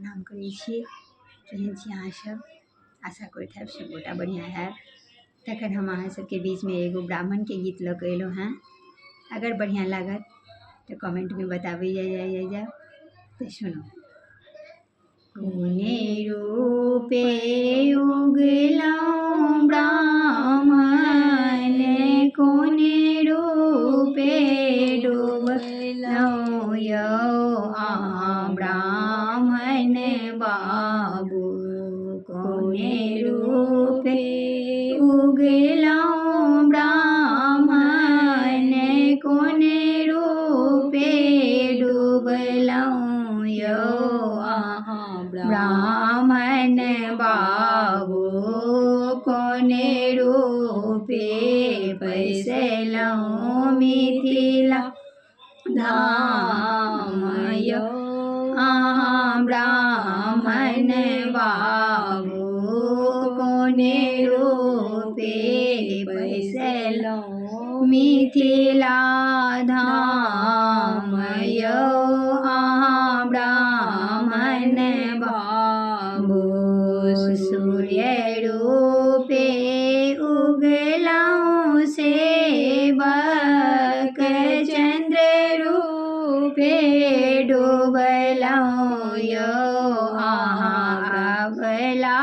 प्रणाम करै छियै। केहन छी अहाँ सब? आशा करैत हैब सब गोटा बढ़िआँ हैब। तखन हम अहाँ सबके बीचमे एगो ब्राह्मणके गीत लऽ कऽ अयलहुँ हेँ। अगर बढ़िआँ लागत तऽ कमेंटमे बताबै जाय तऽ सुनू। कोने रूपे उगलहुँ ब्राह्मण, कोने रूपे डूबलहुँ यौ अहाँ ब्राह्मण बाबू। कोने रूपे उगलहुँ ब्राह्मण, कोने रूपे डूबलहुँ यौ अहाँ ब्राह्मण बाबू। कोने रूपे पैसलहुँ मिथिला धाम यौ अहाँ ब्राह्मण बाबू। कोने रूपे पैसलहुँ मिथिला धाम यौ अहाँ ब्राह्मण बाबू। सूर्य रूपे उगलहुँ सेवक, चंद्र रूपे डूबलहुँ यौ अहाँ अबला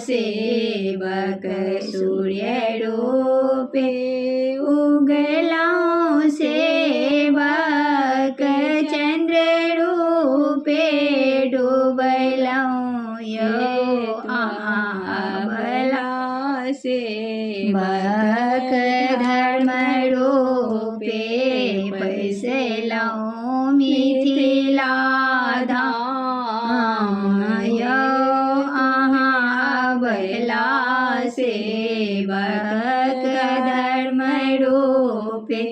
सेवक। सूर्य रूपे उगलहुँ सेवक, चंद्र रूपे डूबलहुँ यौ अहाँ अबला सेवक। धर्म रूपे पैसलहुँ मिथिला धाम यौ अहाँ अबला सेवक। धर्म रूपे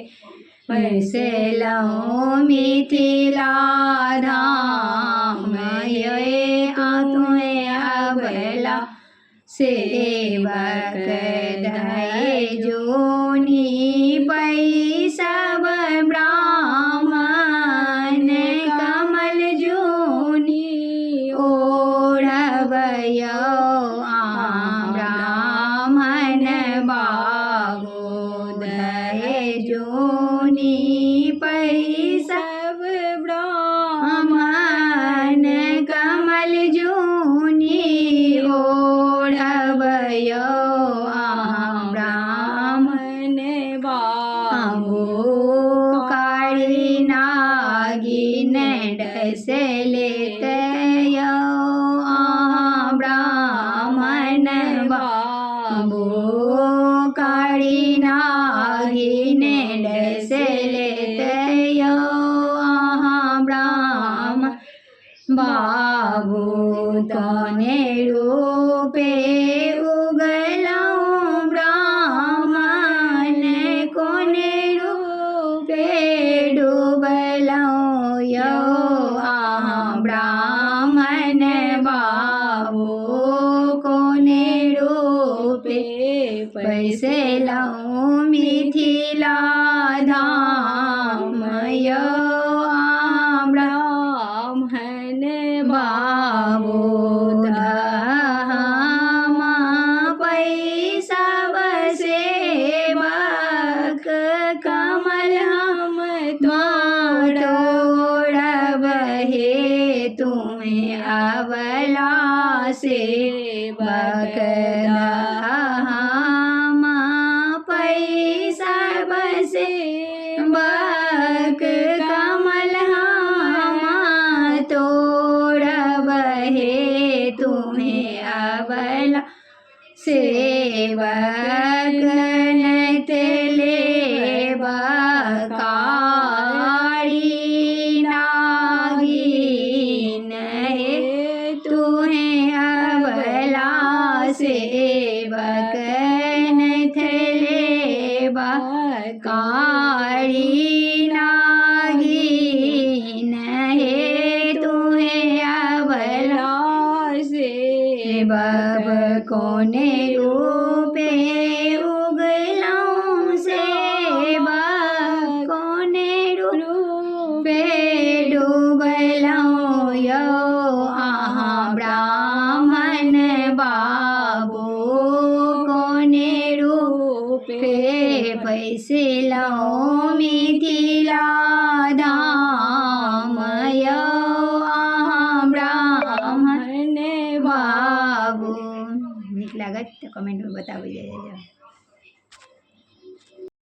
पैसलहुँ मिथिला धाम ये तुहे अबला सेवक। दहे जोनी पैसब ब्राह्मण, कमल जूनी ओढ़ब यौ अहाँ ब्राह्मण बाबू। दहे जोनी पैसब ब्राह्मण, कमल जूनी ओढ़ब यौ अहाँ ब्राह्मण बाबू। कारी नागिन डसलेत यौ अहाँ ब्राह्मण बाबू। कारी नागिन डसलेत यौ अहाँ ब्राह्मण बाबू। कोने रूपे उगलहुँ ब्राह्मण, कोने रूपे डूबलहुँ यौ अहाँ ब्राह्मण बाबू। कोने रूपे पैसलहुँ मिथिला धाम यौ अहाँ ब्राह्मण बाबू। दहमा पैसब सेवक, कमल हम तोड़ब हे तुम्हें अबला सेवक। दहमा पैसब सेवक, कमल हम तोड़ब हे तुम्हें अबला सेवक। नैत लेब कारी नागिन हे तुम्हें अबला सेवक। नैत लेब कारी नागिन हे तुम्हें अबला सेवक। कोने रूपे उगलहुँ सेवक, कोने रूपे डूबलहुँ यौ अहाँ पे पैसे लो मिथिला धाम ब्राह्मण बाबू। नीक लागत तो कमेंट में बताओ।